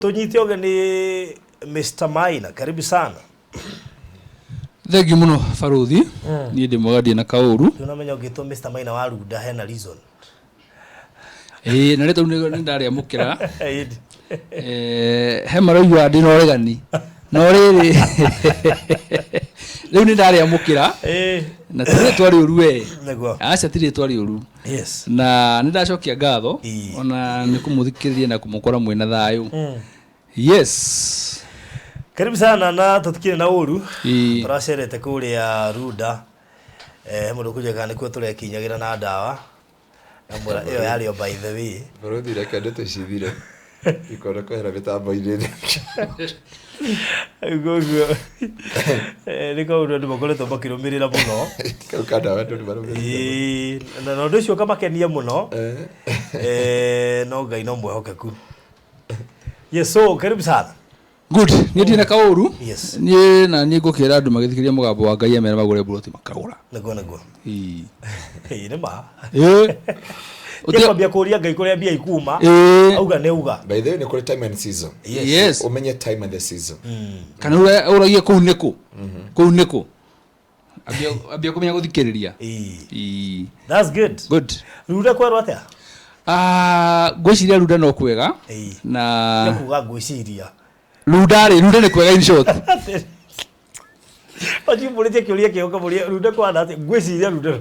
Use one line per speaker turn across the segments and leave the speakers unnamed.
Tunyite ogeni Mr. Maina, karibu sana.
Thegi muno Faruthi, ni ndi mwadi na kauru.
Tunamenya ugitwo Mr. Maina wa Ruda hena reason.
Na leto ndari amukira. He marayu andi no regani. No riri. Riu ni ndari amukira. Na tire twari uruwe. Acha tire twari uru.
Yes.
Na nindacokia ngatho ona nikumuthikiriria na kumukora mwena thayu. Yes.
Karibu sana na tutikire na uru. Turacerete kuria Ruda. Mundu kujega nikuo turekinyagira na ndawa. Ambura iyo yari o by the way.
Faruthi reke ndeto cithire. Ikora kwera mitambo-ini.
Gogo. Niko ndo ndimokoretwo makirumirira muno.
Kaukanda watu ni barumirira.
Na ndo cio kamakenia muno. No Ngai no mwehokeku. Yes, so karibu sana.
Good. Ni ndi na kauru.
Yes.
Ni na ni ngukira andu magithikiria mugambo wa Ngai amera magure buroti makagura.
Nago. Ni ma.
Utia
kuria Ngai kuria mbia ikuma. Auga ne uga.
By the way, ni kule time and season.
Yes.
Umenye time and the season.
Kana uragia ku neko. Ku neko. Abia kumenya guthikiriria.
That's good.
Good.
Ruda kwa rwata.
Gwiciria Ruda no kwega. Na
nikuga gwiciria.
Ruda ni kwega in short.
Oji mulete kiuria kioka muria Ruda kwa ndate gwiciria Ruda.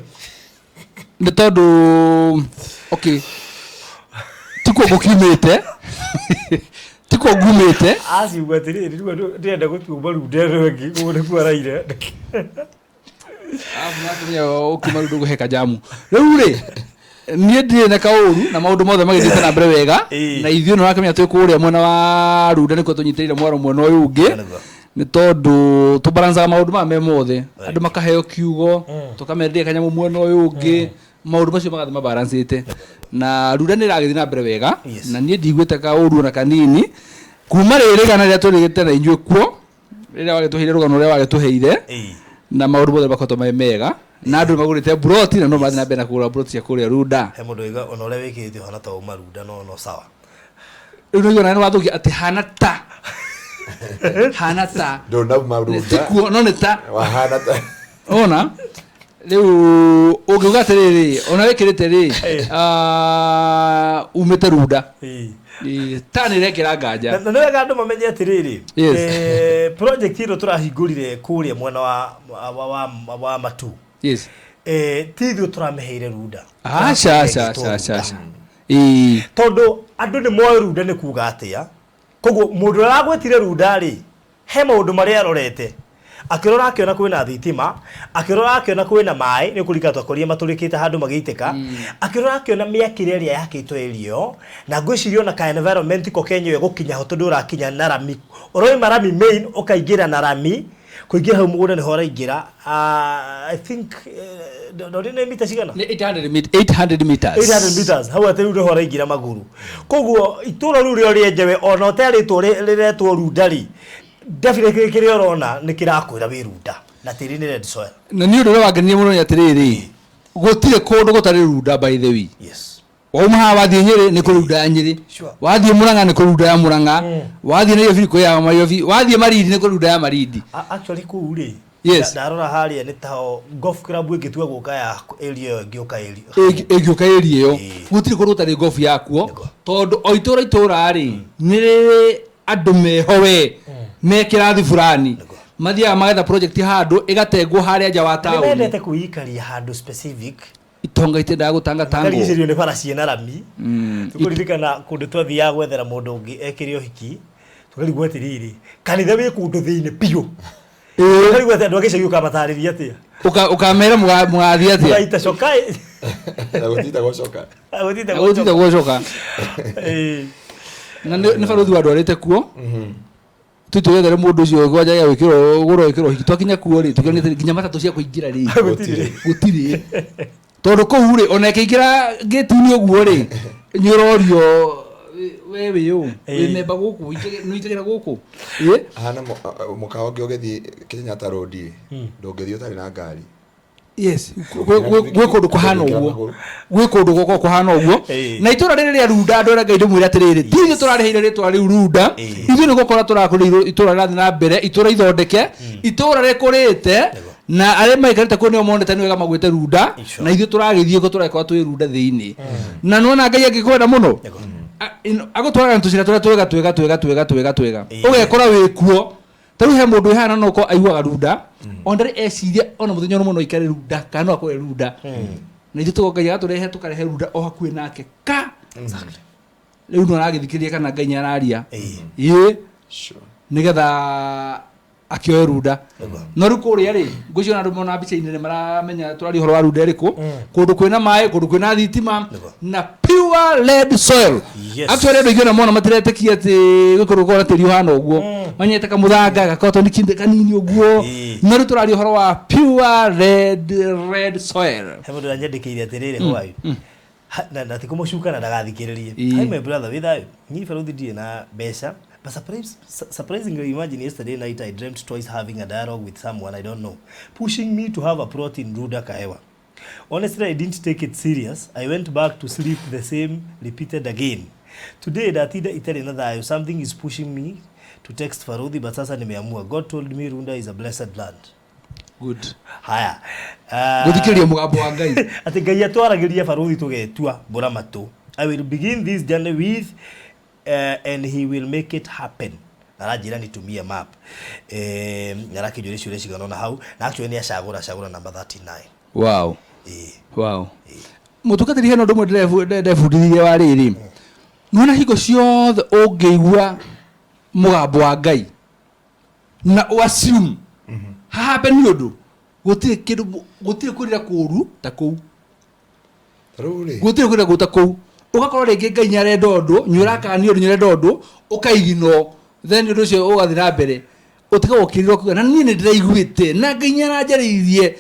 Ni tondu okay. Tiko gukimete. Tiko gumete.
Asi gwatiri ndenda gutuba Ruda rengi ngone kwaraire.
Mwatumia ukima Ruda guheka jamu. Riu ri ni ndi na kauru na maundu mothe magithite na mbere wega na ithio no rakamenya twi kuria mwena wa Ruda niko tunyitire mwaro mwena uyu ungi ni tondu tubaranza maundu ma me mothe andu makaheo kiugo tukamerdia kanyamu mwena uyu ungi maundu macio magathi mabarancite na Ruda ni ragithie na mbere wega na ni ndigwite kauru na kanini kuma riri kana ria turigite na inyue kuo riri wagituheire rugano ria wagituheire na maundu mothe makoto mega na andu magurite broti na no mathi na mbere na kugura broti cia kuria Ruda
he mundu iga ona ule wikite hana ta uma Ruda no sawa
riu no na wathuki ati hana ta
ndo na uma Ruda
tikuo no neta
wa hana ta
ona riu ugiuga atiriri ona wikirite ri umete Ruda tani rekera nganja
na no wega andu mamenye atiriri project iro turahingurire kuria mwena wa Matu.
Yes.
Tithio turameheire Ruda.
Acha.
Tondu andu ni moyo Ruda ni kuga atia. Koguo mundu aragwetire Ruda ri he maundu mari arorete. Akirora akiona kwina thitima, akirora akiona kwina mai, ni kulika twakoria maturikite handu magiiteka. Akirora akiona miakire ria yakitwo irio, na ngwicirio na ka environment ko Kenya yo gukinya ho tondu rakinya na rami. Oroi marami main ukaigira na rami. Kuingia hau mugunda ni hora ingira I think no ni mita cigana
800 meters
800 meters hau ati ru hora ingira maguru koguo itura ru rio rienjewe ona otari riretwo Rudari definitely kiri orona ni kirakwira wi Ruda na tiri ni red soil
na ni undu wangenia muno ya tiriri gutire kundu gutari Ruda by the way.
Yes.
Wauma hawa wathie Nyeri ni kuruda Nyeri, wathie Murang'a ni kuruda ya Murang'a, wathie Nairobi ko ya Nairobi, wathie Marindi ni kuruda ya Marindi.
Actually kuri
yes,
ndarora haria ni tao golf club ingitua guka ya area ngioka area
iyo gutire kundu gutari golf yakuo tondu oitura ri ni andu mehowe me kirathi fulani mathia magetha project handu igatengwo haria nja wa tauni.
Nendete kuikaria handu specific
itonga itenda gutanga tango
kaligirio ni bara ciena rami tukuririkana kundu twathia gwethera mundu ungi ekirio hiki tukarigwo atiriri kanitha wi kundu thiine piu tukarigwo atia andu agicagi ukamatariria atia
ukamera mugathia atia
aita cokai
agutita
gwocoka na ni Faruthi wa ndwarite kuo tutugethera mundu ucio gwaja gwikiro guro hiki twakinya kuo ri tukiona nginya matatu cia kuingira ri gutiri tondu kou ri ona ikiingira gate-ini uguo ri nyirorio wewe yo wimemba guku nuitegera guku
hana mukao ngi ugethi Kenyatta Road ndungithio tari na ngari
yes gwe kundu kuhana uguo gwe kundu goko kuhana uguo na itura riri ya Runda ndora ngai ndimwira atiriri thithi turareheire ritwa riu Runda ithu ni gukora turakuriirwo itura rathi na mbere itura ithondeke itura rikurite na are maikarite ko nio monete ni wega magwite Runda na ithu turagithie ko tureka twi Runda thiini na nona ngai agikwenda muno agutwara ntucira twega ugekora wikuo taru he mundu hana noko aiguaga Runda ondare eciria ona muthenya no muno ikare Runda kana akore Runda na ithu tugokaga turehe tukarehe Runda o hakuhi nake ka riu no aragithikiria kana ngai araria nigetha akioe Runda no riu kuria ri ngucio na ndumona mbica-ini ni maramenya turari horo wa Runda iriku kundu kwina mai kundu kwina thitima na pure red soil actually ndio ngina mona matiretekia ati gukuru kwa tiri hana uguo manyete kamuthanga gakoto ni kinde kanini uguo no riu turari horo wa pure red soil
hemo ndo nyandikire atirire hwai na tikumushuka na ndagathikiririe hi my brother with that ni Faruthi die na besha. But surprisingly, imagine yesterday night I dreamt twice having a dialogue with someone I don't know, pushing me to have a plot in Runda Kaewa. Honestly, I didn't take it serious. I went back to sleep, the same repeated again. Today, Datida itali another something is pushing me to text Faruthi, but sasa nimeamua. God told me Runda is a blessed land.
Good.
Haya.
Guthikiria mugambo wa Ngai.
Ati Ngai atwaragiria Faruthi tugetua Boramatu. I will begin this journey with and he will make it happen. Narajira nitumie map naraki jure shule shigano na hau na actually ni ashagura number 39.
Wow. Wow. Mutukatiri heno ndomwe ndefundithie wa riri nona higo ciothe ungeigua mugambo wa Ngai na assume happen ni undu gutire kurira kuru ta kou gutire kurira guta kou ugakorwo ringi Ngai nyarenda undu nyurakanio nyurenda undu ukaigino then undu ucio ugathira mbere utiga ukirira kuga na nie ni ndiraiguite na Ngai nyaranjaririe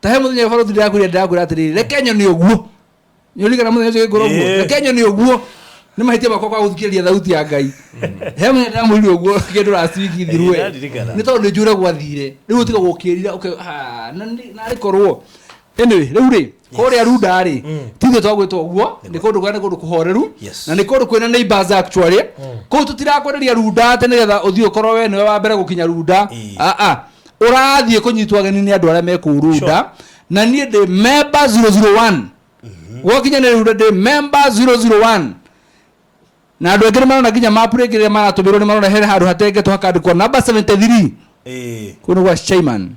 ta he muthenya Faruthi ndirakwira atiriri rekenyo ni uguo nyurika na muthenya ucio ngoro uguo rekenyo ni uguo ni mahitia makwa kwa guthikiria thauti ya Ngai he muthenya ndamwiri uguo kindu raciki thirwe ni tondu njura gwathire riu utiga gukirira na rikorwo anyway riu ri koria Runda ri tithe twagwitwo uguo ni kundu gwa ni kundu kuhoreru na ni kundu kwina neighbors actually ko tutirakwereria Runda ate nigetha uthio korwo we niwe wa mbere gukinya Runda urathie kunyitwa ageni ni andu aria me ku Runda na nie ndi member 001 wokinya ni Runda ndi member 001 na andu engire marona nginya mapurikire maratumirwo ni marona here handu hatenge tuhakandikwo number 73 kuno gwa Shaiman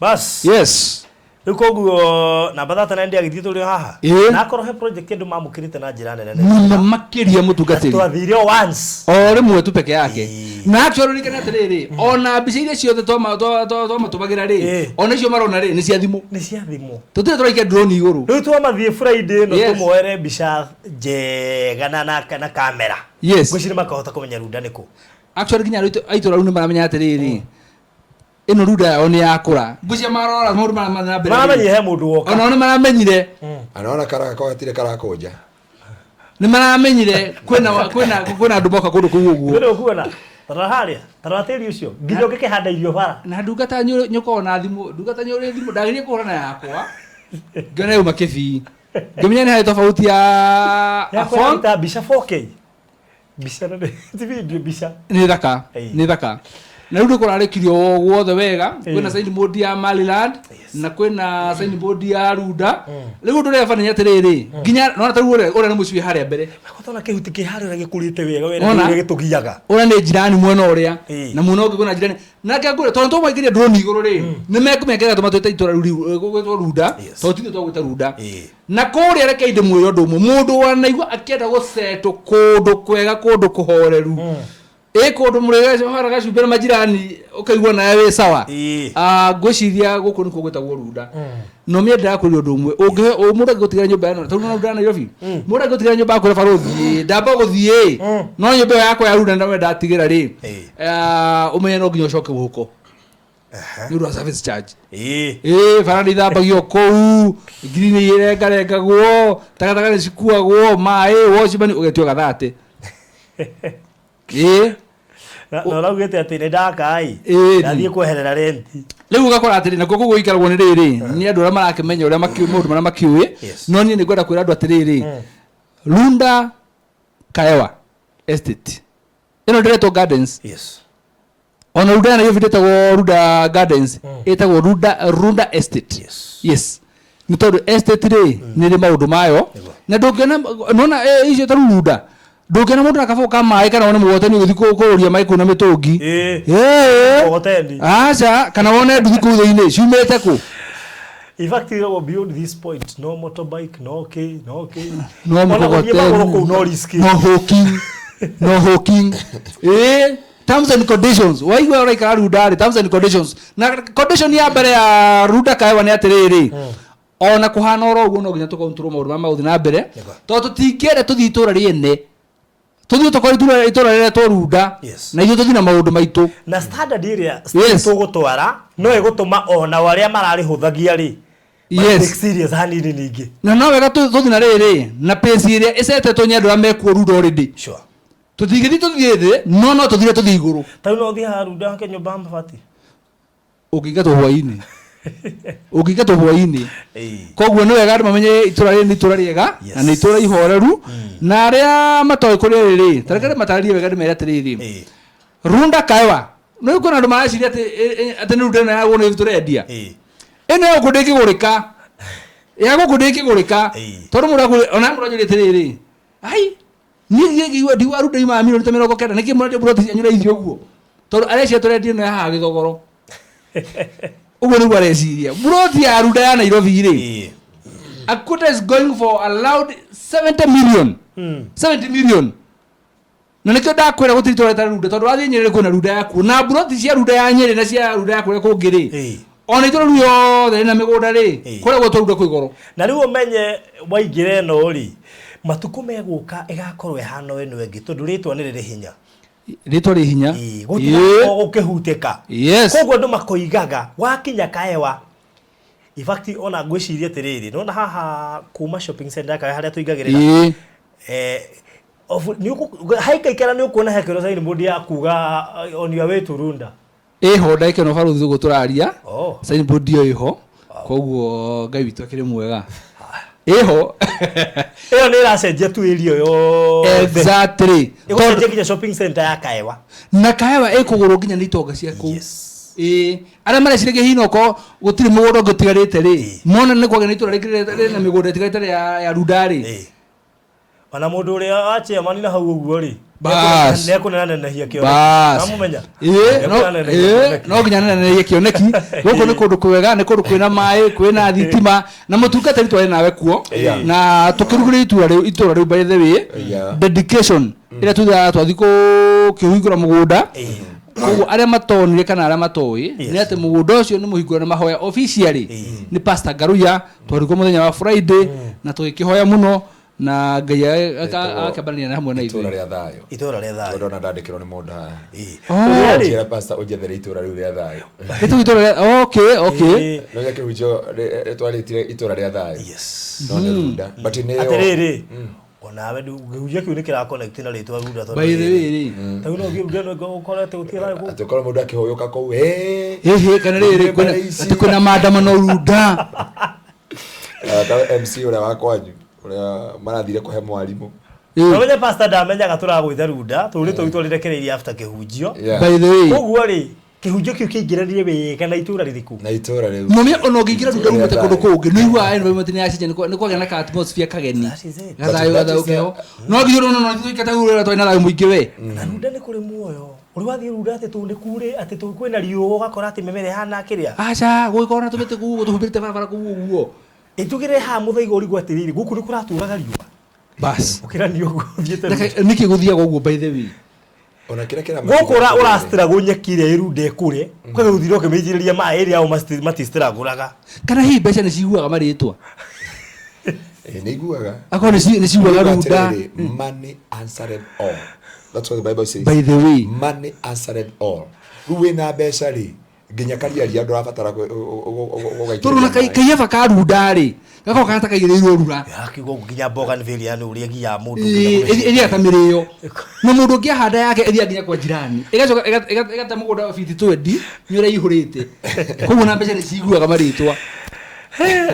bas
yes
Koguo na badata na ndia githito ri haha na akoro he project ndu mamukirite na njira nene
muno makiria mutungatiri
twathiire once
o rimwe tu peke yake na actually nikana atiriri ona mbica iria ciothe twamatumagira ri ona icio marona ri ni cia thimu tutire turaika drone iguru
riu twamathie Friday no tumuere mbica njega na kamera gwicire makahota kumenya Runda niku
actually kinya aitora ru ni maramenya atiriri ino Runda yao ni yakura ngucia marora mundu maramenya mbere
maramenye he mundu woka
ona maramenyire
anaona karaka kwa tire karakoja
ni maramenyire kwena andu moka kundu kuu uguo
ndio kuona taraharia tarateri ucio nginya ngikihanda irio bara
na ndungata nyuko na thimu ndungata nyuri thimu ndagirie kuhorana yakwa ngene yuma kibi ngimenya ni hai tofauti ya phone
ta bisha 4K bisha na video bisha
ni thaka na rudo kurarikirio guothe wega kwina signboard ya Maryland na kwina signboard ya Runda riu ndu refanya atiriri nginya nona taru ore ni mucui haria mbere
makotona kihuti ki haria gikurite wega wena gitugiaga
ora ni jirani mwena uria na muno ungi kwina jirani na ngure tondu maikiria drone iguru ri ni mekumengera tumatwita itura gwitwo Runda to tithe twagwita Runda na kuria reke inde mwiro ndu mundu wanaigua akienda guseto kundu kwega kundu kuhoreru kundu murega haraga cubera majirani ukaigua nawe we sawa ngwiciria guku ni kugwetagwo Runda no mie ndirakuria undu umwe ungihe mundu agutigira nyumba eno tondu Runda Nairobi mundu agutigira nyumba yakwa Faruthi ndamba guthie no nyumba yakwa ya Runda ndawe ndatigira ri umenye no nginya ucoke guko ni ru service charge farandi thambagio kou green irengarengagwo takataka ni cikuagwo mai washibani ugetio gathate
na raugete ati ni ndakai ndathie kweherera renti
Leo ugakora atiri nako kugo ikaragwo ni riri ni andu ara marakimenya uria makiumundu mara makiui no ni ngwenda kwira andu atiriri Runda Kaewa Estate ino Direto Gardens ona Runda na yovitete Runda Gardens etagwo Runda Estate yes ni tondu estate ri ni ri maundu mayo na ndungena nona icio ta Runda ndungena mundu akaboka mai kana wone mugotani uthi kuria mai kuna mitungi
mugotani
acha kana wone nduthi ku thini ciumete ku
in fact beyond this point no motorbike no okay
no mugotani no hawking terms and conditions waigwa ora ikara Runda terms and conditions na condition ya mbere ya Runda Kaewa ni atiriri ona kuhana oro uguo no ginya tukontrol maundu ma uthi na mbere to tutingere tuthi itura riene tuthi tukora itura riene to Runda na ithu tuthi na maundu maitu
na standard area tugutwara no igutuma ona waria mararihuthagia ri serious hanini ningi
na no wega tuthi na riri na pace area isete tunyendu ameku Runda already
sure
tuthigithi tuthithi no tuthire tuthi iguru
tau no thi ha Runda ke nyumba mabati
ukigato hwaini koguo no wega mamenye itura ri ni itura riega na ni itura ihoreru na aria matoy kuri riri tarekere matari wega ndimera atiriri Runda Kaewa no yuko na nduma aciri ati ni Runda na yago ni itura endia eno yago ndikigurika tondu murago ona muranyuri atiriri ai ni giwa diwa Runda ima amiro nta 90 niki muradio broti anyura ithio guo tondu aria cia turendia no yaha githogoro ugo ni wareciria broti ya Runda ya Nairobi ri a quota is going for allowed 70 million 70 million na nikyo ndakwira gutiritora ta Runda tondu wathi Nyeri kuna Runda yaku na broti cia Runda ya Nyeri na cia Runda yaku ria kungiri ona itura yothe na migunda ri kuria gwo Runda kwigoro
na riu umenye waingire no ri matuku meguka igakorwo ehana we no engi tondu ritwa ni riri hinya gukihuteka koguo andu makoigaga wakinya Kaewa in fact ona ngwiciria atiriri nona haha kuma shopping center ka haria tuigagirira haika ikara ni ukuona hekero saini modi ya kuga on your way to Runda
ho ndaike no faru thugo turaria saini modi yo iho koguo ngai witu akiri mwega ho
iyo ni racenjia tu area yo
exactly
tondu kinya shopping center ya Kaewa
na Kaewa ikuguru nginya ni itonga cia ku ara mareciragia hinoko gutiri mugunda ngutigarite ri mona ni kwagena itura rikire na migunda tigaitare ya Runda ri
ona mundu uria ache mani na hau uguo ri
bas
ne kunenehia kio
namumenya no nginya nenehia kioneki guko ni kundu kwega ni kundu kwina mai kwina thitima na mutungata ritwa nawe kuo na tukirugure itura riu by the way dedication ira twathi kihingura mugunda koguo aria matonire kana aria matoi ni ati mugunda ucio ni muhingura na mahoya officially ni Pastor Garuya twariko muthenya wa Friday na tugikihoya muno na ngai akabarania na hamwe na ithuĩ
itura ria thayo ndona ndandikirwo ni mundu
ria
pastor unjethere itura riu ria thayo
itura okay
no yake hujo twaritire itura ria thayo no ni Runda but ni
atiriri onawe ngihujia kiu ni kira connect na ritwa Runda
tondu by the way
tau no Runda no ukorete utira ku
atukora mundu akihoyoka kou
kana riri kwina maandamano Runda
ta MC ura wakwanyu marathire kuhe mwarimu
Wamenya pastor ndamenyaga turagwitha Runda turi twirekereirie after kihunjio
by the way
koguo ri kihunjio kiu kiingiranirie wega na itura ririku
na itura riu
mumia ono ngingira Runda rumete kundu kungi ni igua environment ni yacenjia ni kwagena ka atmosphere kageni gathayo ukeo no ngiro no tuikata urera twaina rayo muingi we
na Runda ni kuri muoyo uri wathi Runda ati tu ndikure ati tu kwina riugo ugakora ati memere hana kiria
acha gwikona tumete kuguo tuhubirite barabara kuguo
itugire ha muthaiga uri gwatiriri guku ni kuraturaga riuga
bas
ukira ni ugo thiete
niki guthia guguo by the way
ona kira
gukura urastira gunyekire Runda kure kwa guthiro kemejiriria ma area au matistira guraga
kana hi mbeca ni ciguaga maritwa
ni iguaga
akona ni ciguaga Runda
money answered all that's what the Bible says
by the way
money answered all ruwe na mbeca ri nginya kariaria andu abatara
turu na kaieva karunda ri gako kata kaigirirwo rura
akigo nginya bogan vilian uri nginya mundu
iria tamirio no mundu ngia handa yake iria nginya kwa jirani igacoka igata mugunda fiti 20 nyore ihurite koguo na mbeca ni ciguaga maritwa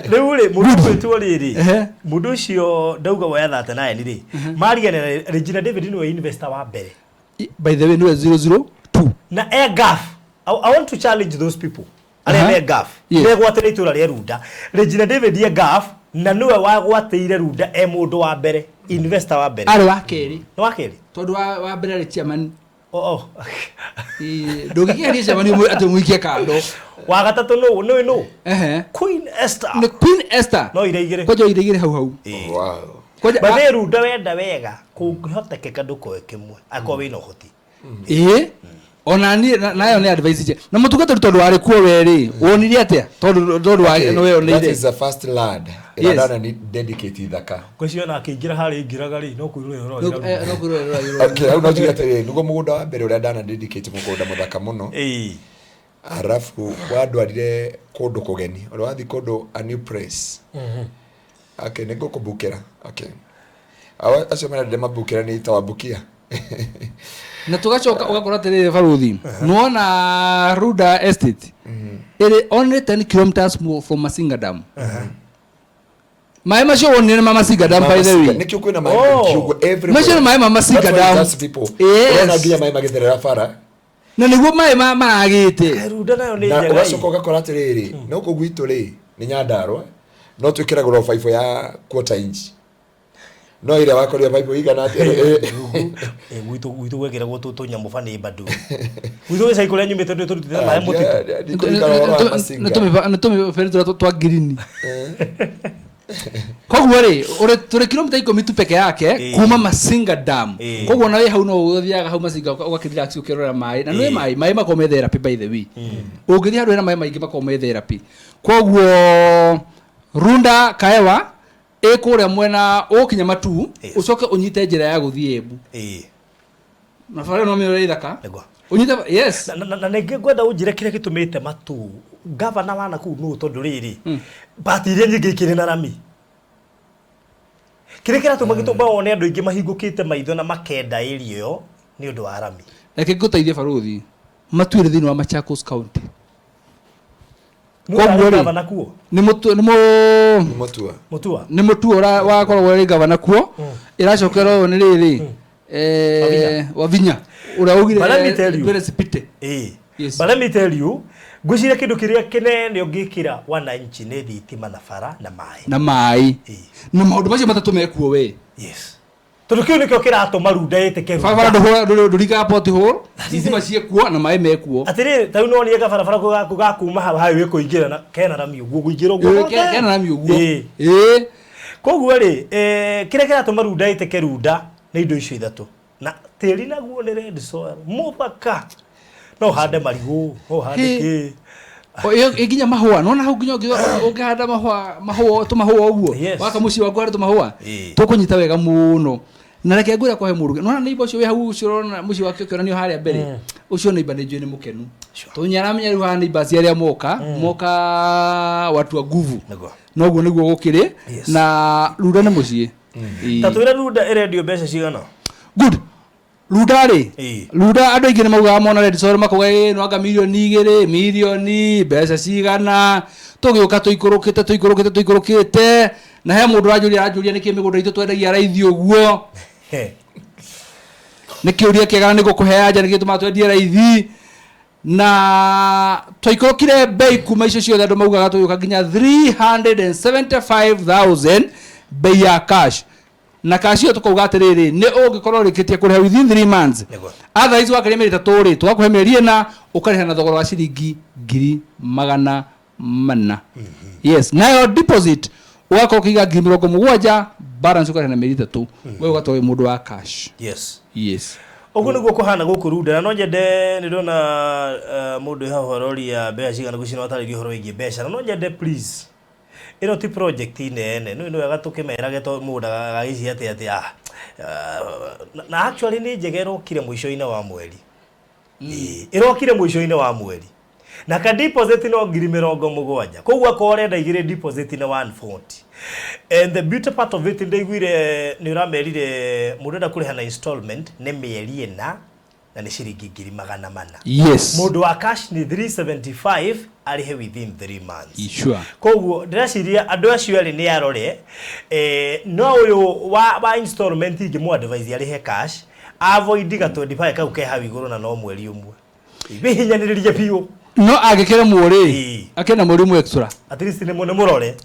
Leure mundu wetu riri mundu ucio ndauga wa 39 ri mariana Regina David ni investor wa mbere
by the way no 002
na Airgaf. I want to challenge those people. Airgaf megwatire itura ria Runda Regina David Airgaf na niwe wagwateire Runda mundu wa mbere investor wa mbere
ari wa keri
no wa keri
tondu wa mbere ari chairman ndugikia chairman ati muikie kando
wa gatatu no Queen Esther no ireigire
kojo ireigire hau
wow
bade Runda wenda wega kungihotekeka nduko kimwe akwa wina hoti
ona ni nayo ni advice je na mutugata tondu wari kuo weri wonire atia tondu wa no we onire
that is the first lad ila ni dedicate thaka
kwisio na kingira hari ingiraga ri no kuirwo
okay au no tigate nugo mugunda wa mbere uria dana dedicate mugunda muthaka muno arafu wadu arire kundu kugeni uri wathi kundu a new press okay nego kubukira okay acio mena de mabukira ni tawabukia
na tugacoka ugakora tere baruthi nuona Runda Estate ere only 10 kilometers from Masinga Dam mai macio wonire Masinga Dam by the way
nikyo kwina mai kiugo every
macio mai Masinga Dam
ona nginya mai magitherera bara
na niguo mai maragite
Runda nayo ni
njega ugacoka ugakora tere no kugwitu ri ni Nyandarua no twikira goro 5 ya quarter inch no ira wakoria bible igana ati
witu wegera gotuto nyamufani badu witu wesa ikola nyumete ndo turutira mai muti
natomi fertura twa green koguo ri ore turi kilomita 10 tu peke yake kuma Masinga Dam koguo nawe hau no uthiaga hau Masinga ugakithira aksi ukirora mai na nwe mai makome therapy by the way ungithia andu ena mai maingi makome therapy koguo Runda kaewa ekuria mwena ukinya matu ucoke unyite njira ya guthie Embu na fare no mire ithaka unyite yes
na nenge gwenda unjire kire gitumite matu governor wana ku no tondu riri but iria nyingi kire na rami kire kira tu magitumba one andu ingi mahingukite maitho na makenda irio ni undu wa rami
reke nguteithie baruthi matu iri thini wa Machakos County
gavana kuo
ni mutua wa korwo wari gavana kuo iracokero ni riri Wavinya ura ugire
Beresipite but let me tell you gucire kindu kiria kinene ungikira wananchi ni thitima na bara na mai
na maundu macio matatu mekuo we
yes tondu kiu nikio kiratuma Runda yitike
bara nduriga poti hole thitima ciekuo na mai mekuo
atiri tau no nie gabara gakuma hawe we kuingira na kena rami uguo kuingira uguo
kena rami uguo
koguo ri kiria kiratuma Runda yitike Runda ni indo icio ithatu na tiri naguo ni red soil mubaka no hande marigu ho hande ki
iginya mahua nona hau nginya ungihanda mahua tumahua uguo waka muci wa gwari tumahua tukunyita wega muno na reke ngura kwa he muruge nona neighbor ucio we hau cirona muci wake ukionanio haria mbere ucio neighbor ni njui ni mukenu tunyaramenya ru ha neighbor ciaria moka watu wa nguvu noguo niguo gukiri na Runda ni muci
tatwira Runda irendio mbeca cigana
good Runda ri Runda andu aingi ni mauga mona red soil makuga no anga milioni mbeca cigana tugiuka tuikurukite na he mundu ajuria niki migunda itu twendagia raithi uguo nikiuria kiegana ni gukuhea nja niki tuma twendie raithi na twikurukire bei kuma icio ciothe andu maugaga tugiuka nginya 375,000 bei ya cash na kacio tukauga atiriri ni ungikorwo rikitie kuriha within 3 months otherwise wakaria meri 3 ri tugakuhe meri na ukariha na thogora wa ciringi 400 yes nayo deposit ugakorwo kiga 70,000 balance ukariha na meri 3 wewe ugatoe mundu wa cash yes
uguo niguo kuhana guku Runda na no nyende ni ndona mundu ha horori ya mbeca cigana gucina wataririo horo wingi mbeca na no nyende please ino ti project inene no wega tukimerage to muda gagici ati na actually ni njegero kire mwisho-ini wa mweri irokire mwisho-ini wa mweri na ka deposit no 70,000 koguo akore ndaigire deposit na 140 and the beauty part of it ndaigwire ni uramerire murenda kuriha na installment ne mieri ena na ni shiringi 400.
Yes.
Mundu wa cash ni 375 arihe within 3 months.
Sure.
Koguo ndireciria andu acio eri ni arore no uyu wa installment ingimu advise arihe cash avoid ga 25 kau ke hawi iguru na no mweri umwe bihinyaniririe biu
no agekere mwori akena mwori umwe extra
at least ni murore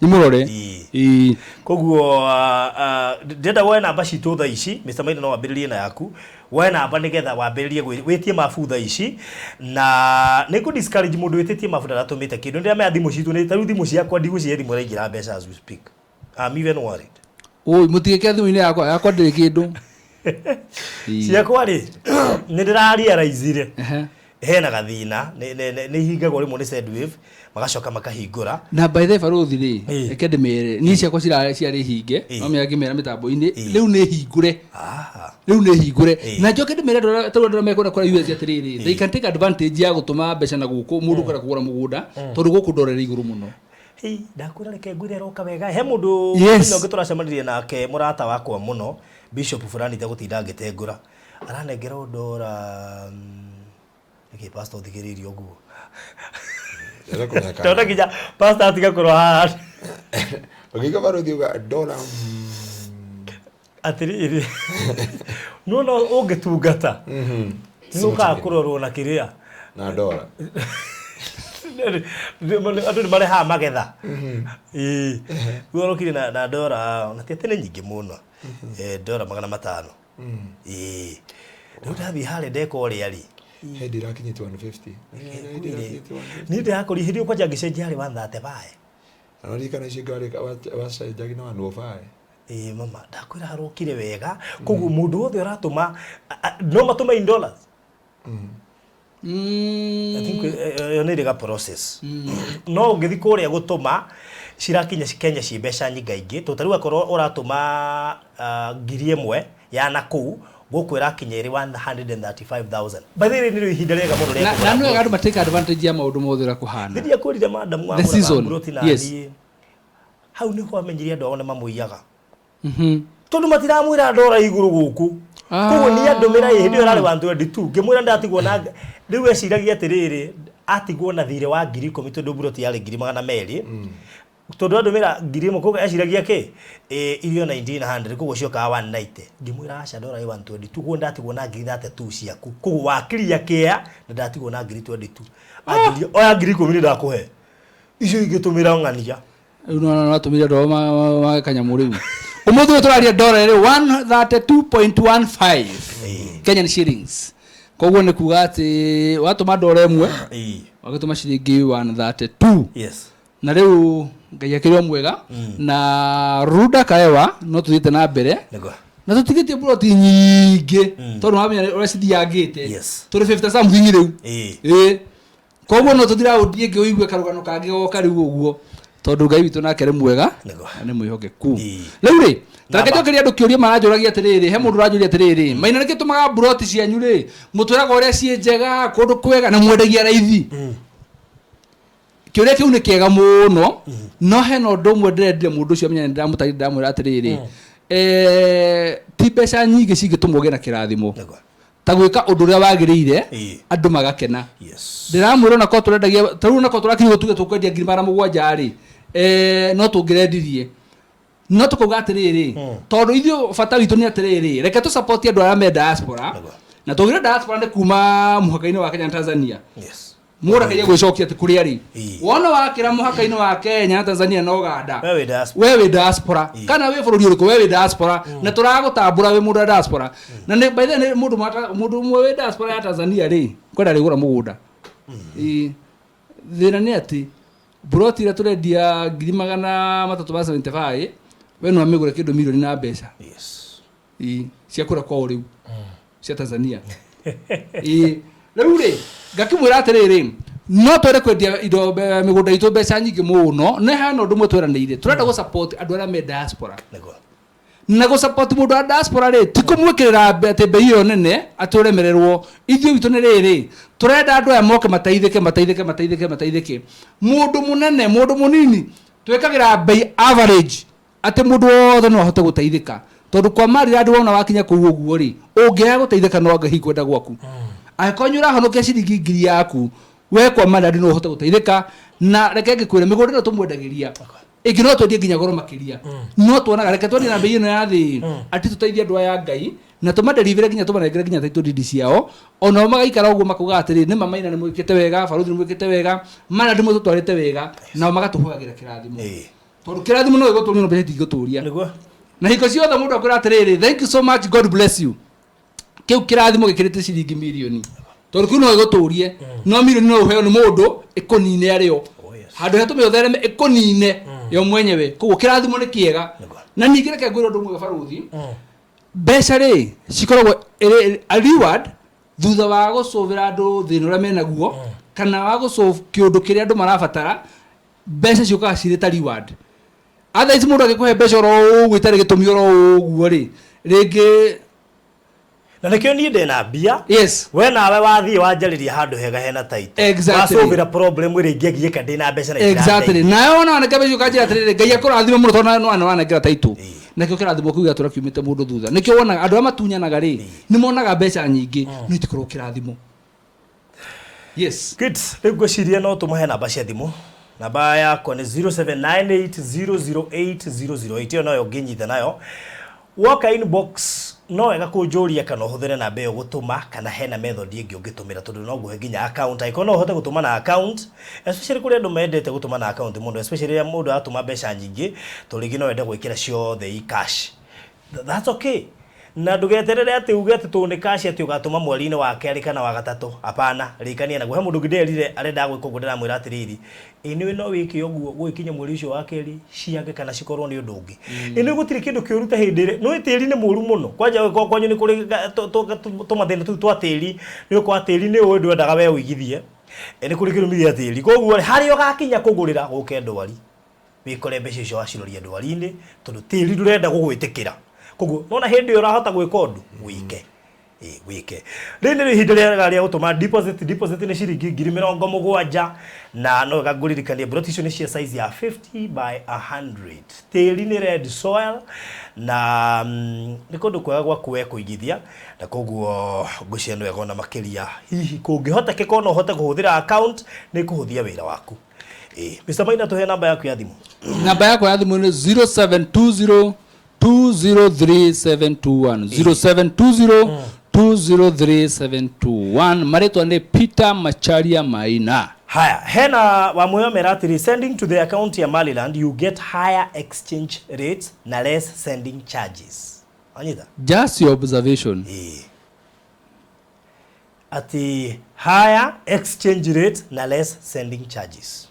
koguo ndenda woe namba citu tha ici Mr. Maina no wambiririe na yaku woe namba nigetha wambiririe witie mabutha ici na niku discourage mundu wititie mabutha ratumite kindu ndia me thimu citu ni taru thimu ciakwa ndigu cie thimu raingira mbeca as we speak. I'm even worried.
Oi mutigeke thimu-ini yakwa ndiri kindu
ciakwa ri ni ndirarealize hena gathina ni hingagwo rimwe ni Sendwave magacoka makahingura
na by the faruthi ri eke ndimere ni ciakwa ciari hinge no me agimera mitambo-ini riu ni hingure na njoke ndimere ndora mekona kwa US atiriri they can take advantage ya gutuma mbeca na guku mundu kara kugura mugunda tondu guku ndorere iguru muno
ndakwira reke ngwire roka wega he mundu no gituracemanirie nake murata wakwa muno Bishop fulani tagutinda ngitengura aranengera ndora Niki pastor thigiririo guo. Tonda kija pastor atiga kurwa.
Ogiga baruthi uga dola.
Atiri. No ugitungata. Nuka kurorwo na kiria.
Na dola.
Andu mare ha magetha. Guorokire na dola na tete nyingi muno. Dola 500. Ndio ndathi hale ndeko riari.
Hendi rakinyite 150.
Ni ndakori hirio kwa jangicenjia hari 135.
Ararika na cigari wacenjagi na 105.
Mama ndakwira harukire wega koguo mundu wothe uratuma no matuma in dollars. I think you need a process. No ngithi kuria gutuma cirakinya Kenya ci mbeca nyingaingi tutariu akorwo uratuma 1,000 ya nakuu gokwira kinyeri 135,000 bathiri ni ihinda rega muno rega
na no gadu mateka advantage ya maundu mothera kuhana
ndiye kurire madamu wa buroti na ni hau ni kwa menyiria ndo ona mamuiyaga tondu matiramwira ndora iguru guku koguo ni andumira hindi orari 122 ngimwira ndatigwo na riu eciragia atiriri atigwo na thire wa 10,000 tondu buroti yari 200 tondu andumira 1,000 koguo eciragia ki irio 1900 koguo cioka 190 ngimwira aca ndora 122 koguo ndatigwo na 32 ciaku koguo wakiria kia na ndatigwo na 22 angiria oya 10,000 ndakuhe icio ingitumira ngania
no atumira ndo ma kanyamu riu umuthu turaria dola ri 132.15 Kenyan shillings koguo ni kuga ati watuma dola imwe wagituma ciringi 132
yes
na riu ngai akirwo mwega na ruda kaewa no tuthite na mbere na tutigitie buroti nyingi tondu wamenya ora cithiangite turi 50 something riu koguo no tuthira udie ngi uigue karugano kangi goka riu uguo tondu ngai witu nake ri mwega ni mwihokeku riu ri tarakejokeria andu kiuria maranjuragia atiriri he mundu ranjuria atiriri maina niki tumaga buroti cianyu ri mutwiraga uria cie njega kundu kwega na mwendagia raithi kiuria kiu ni kiega muno no he no ndu mwe ndire mundu ucio menya ndamutari ndamwira atiriri ti mbeca nyingi cingitumwo na kirathimo ta gwika undu uria wagiriire andu magakena ndiramwira na ko turendagia taru na ko turakiri gutuge tukwendia 7,000 ri no tungirendirie no tukuga atiriri tondu ithio bata witu ni atiriri reke tu support andu aria me diaspora na tugire diaspora ni kuma muhaka-ini wa Kenya na Tanzania mura kaje gwicokia ati kuri ari wona wakira muhaka-ini wa Kenya na Tanzania na Uganda wewe diaspora kana we bururi uriku wewe diaspora na turagutambura we mundu diaspora na by the way mundu mwe diaspora ya Tanzania ri kwenda rigura mugunda thina ni ati buroti ira turendia 375 we no amigure kindu milioni na mbeca cia kura kwa uriu cia Tanzania riu ri ngakimwira atiriri no twere kwendia indo migunda itu mbeca nyingi muno ne hano ndu mwe tweranire turenda go support andu aria me diaspora na go support mundu wa diaspora ri tikumwikirira ate bei yo nene aturemererwo ithio witu ni riri turenda andu aya moke mataithike mundu munene mundu munini twekagira bei average ate mundu wothe no ahote gutaithika tondu kwa mari andu wona wakinya ku uguo ri ungiya gutaithika no ngahi kwenda gwaku akonyura honokia ciringi ngiri yaku we kwa mari andu no ahote gutaithika na reke ngikwire migunda no tumwendagiria ingi no twendie nginya goro makiria no tuonaga reke twendie na bei ino ya thi ati tutaithia andu aya Ngai na tumaderivire nginya tumanengere nginya title deed ciao ono magaikara uguo makuga atiri ni mamaina ni mwikite wega baruthi ni mwikite wega mara ndi mututwarite wega na magatuhuagira kirathimo tondu kirathimo no igoturi no beti igoturia niguo na hiko ciothe mundu akwira atiriri thank you so much God bless you kiu kirathimo gikirite ciringi milioni tondu kiu no igoturie no milioni no uheo ni mundu ikonine ario handu hetu meothereme ikonine yo mwenyewe koguo kirathimo ni kiega na ningire ke ngwiro ndu mwe baruthi mbeca ri cikoragwo a reward thutha wa gucuvira andu thina uria menaguo kana wa gucuva kiundu kiria andu marabatara mbeca ciukaga cirĩ ta reward otherwise mundu agikuhe mbeca oro uguo itari gitumi oro uguo ri ringi
na nikio ni ndena mbia
yes
we nawe wathie wanjariria handu hega hena title wacuvira problem iri ngigiika ndina mbeca na
exactly na ona waneka mbeca ukanjira atiriri Ngai akurathime muno tondu no wanekera title nakio kirathimo kiu gatura kiumite mundu thutha nikio wona andu amatunyanaga ri ni monaga mbeca nyingi no itikorwo kirathimo yes
good riu ngwiciria no tumuhe namba cia thimu namba yakwa ni 0798008008 iyo nayo nginyitha nayo walk inbox no wega kunjuria kana uhuthire namba iyo gutuma kana hena method ingi ungitumira tondu no guhe nginya account iko no uhote gutuma na account especially kuri andu mendete gutuma na account mundu especially ya mundu atuma mbeca nyingi turingi no wende gwikira ciothe i cash that's okay na ndugeterere ati uge ati tu ni cash ati ugatuma mweri-ini wa keri kana wa gatatu apana rikania naguo he mundu ngiderire arenda gwika uguo ndiramwira atiriri iniwe no wiki uguo gwikinya mweri ucio wa keri ciange kana cikorwo ni undu ungi iniwe gutiri kindu kiuruta hindire no tiri ni muru muno kwanja kwanyu ni kuri tumathina tu twa tiri ni ukwa tiri ni undu endaga we uigithie ni kuri kirumithia tiri koguo hari ugakinya kugurira guke ndwari wikore mbeca icio waciroria ndwari-ini tondu tiri ndurenda gugwitikira koguo nona hindi urahota gwika undu wike wike rindi ni hindi ria gutuma deposit ni ciringi 70,000 na no gaguririkania broti icio ni cia size ya 50 by 100 tiri ni red soil na ni kundu kwega gwa kuwe kuigithia na koguo ngucia no egona makiria hihi kungihota kikono uhote kuhuthira account ni kuhuthia wira waku Mr. Maina tuhe namba yaku ya thimu
namba yakwa ya thimu ni 0720 203 721 maretwa ni Peter Macharia Maina.
Haya hena wa moyo meratiri sending to the account ya Maliland you get higher exchange rates na less sending charges. Anyita
just your observation
ati higher exchange rate na less sending charges.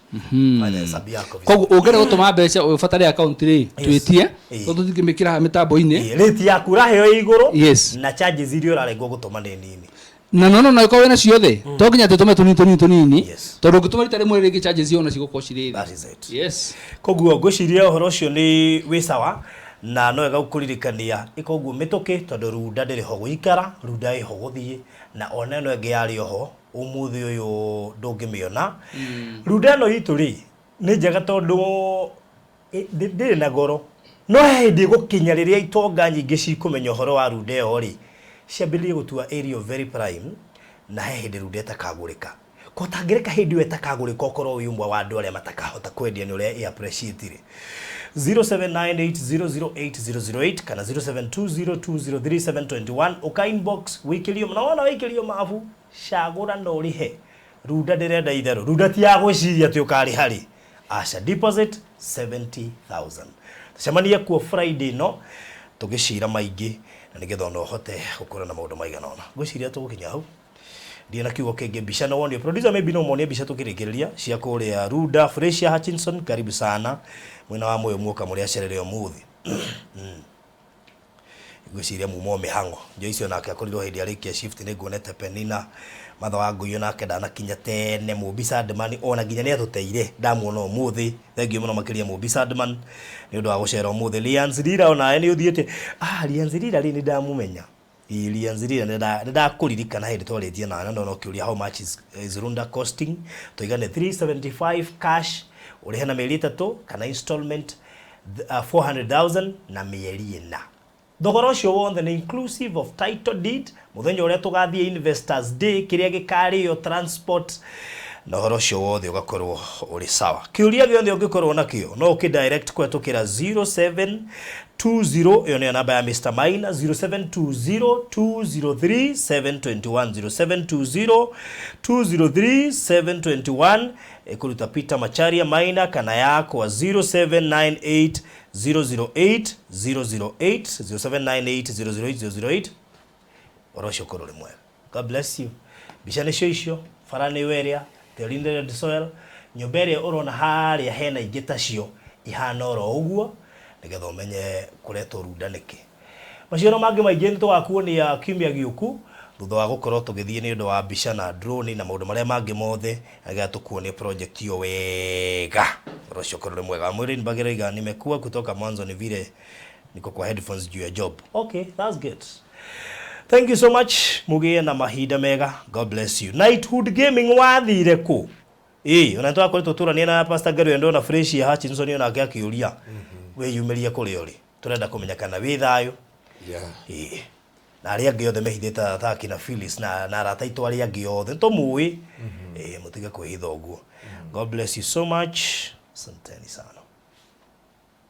Koguo ugere gutuma mbeca ubatare account ri twitie tondu thingimikira mitambo-ini
rate yaku raheo iguru
yes
na charges irio raregwo gutuma ni nini
na no iko wena ciothe to nginya tutume tunini tondu ngituma rita rimwe ringi charges iona cigukwo ciriri
that is it
yes
koguo ngwiciria uhoro ucio ni wi sawa na no wega gukuririkania ikoguo mituki tondu runda ndiriho guikara runda iho guthie na ona no enge yari oho umuthi uyu ndungimiona runda no itu ri ni njega tondu ndiri na goro no hindi gukinya riria itonga nyingi cikumenya uhoro wa runda iyo ri ciambirie gutua area very prime na hindi runda itakagurika ko tangireka hindi wetakagurika okorwo wi umwe wa andu aria matakahota kwendia ni uria appreciate ri 0798008008 kana 0720203721 uka inbox wikirio mnaona wikirio mafu shagura no rihe runda ndirenda itherũ runda ti ya gwiciria ati ukari hari asha deposit 70,000 tacemania kuo Friday no tugicira maingi na nigetha no hote gukora na maundu maigana ona gwiciria tugukinya hau ndiye na kiugo kenge bisha no wonio producer maybe no monie bisha tukirikiria cia kuria Ruda Fresia Hutchinson karibu sana mwina wa moyo muoka muri acerere umuthi gwiciria mumo mihango njo icio nake akorirwo hindi arikia shift ni nguonete Penina matha wa nguyu nake ndanakinya tene Mubi Sadman ona nginya ni atuteire ndamuona umuthi thengio muno makiria Mubi Sadman ni undu wa gucera umuthi Lian Zirira ona ni uthiete Lian Zirira ri ni ndamumenya Lian Zirira ni ndakuririkana hindi twaritie na no kiuria how much is Runda costing toigane 375 cash uri hena mieri 3 kana installment 400,000 na mieri 4 thogora ucio wothe ni inclusive of title deed muthenya uria tugathie investors day kiria gikari yo transport na horo ucio wothe ugakorwo uri sawa kiuria giothe ungikorwo nakio no ukidirect kwetukira 0720 iyo ni namba ya Mr. Maina 0720203721 0720203721 ekuruta Peter Macharia Maina kana yako wa 0798 008 008 0798 008 orosho korole mwe. God bless you. Bishane shoisho farane weria Theolinde de Soil nyobere orona haria hena igitacio ihana oro uguo nigetha umenye kuretwo rundanike. Maciaro mangi maingĩ nitũgakuonia kiumia gĩũku thutha wa gũkorwo tũgĩthiĩ nĩ ũndũ wa mbica na drone na maũndũ marĩa mangĩ mothe nĩgetha tũkuonie project hiyo wega. Rosho korole mwega mwere Nibagiraiga nimekuwa kutoka mwanzo ni vile niko kwa headphones juu ya job. Okay, that's good. Thank you so much. Mugie na mahinda mega. God bless you. Knighthood Gaming wathire ku. Unatoa kwa tutura ni na Pastor Gary ndo na Fresh ya Hutchinson yo nake akiuria. We yumeria kuri uri. Turenda kumenya kana wi thayo. Yeah. Na aria angĩ othe mehithĩte athaki na Phyllis na arata aitũ aria angĩ othe tũmũĩ. Mũtige kwĩhitha ũguo. God bless you so much. Asanteni sana.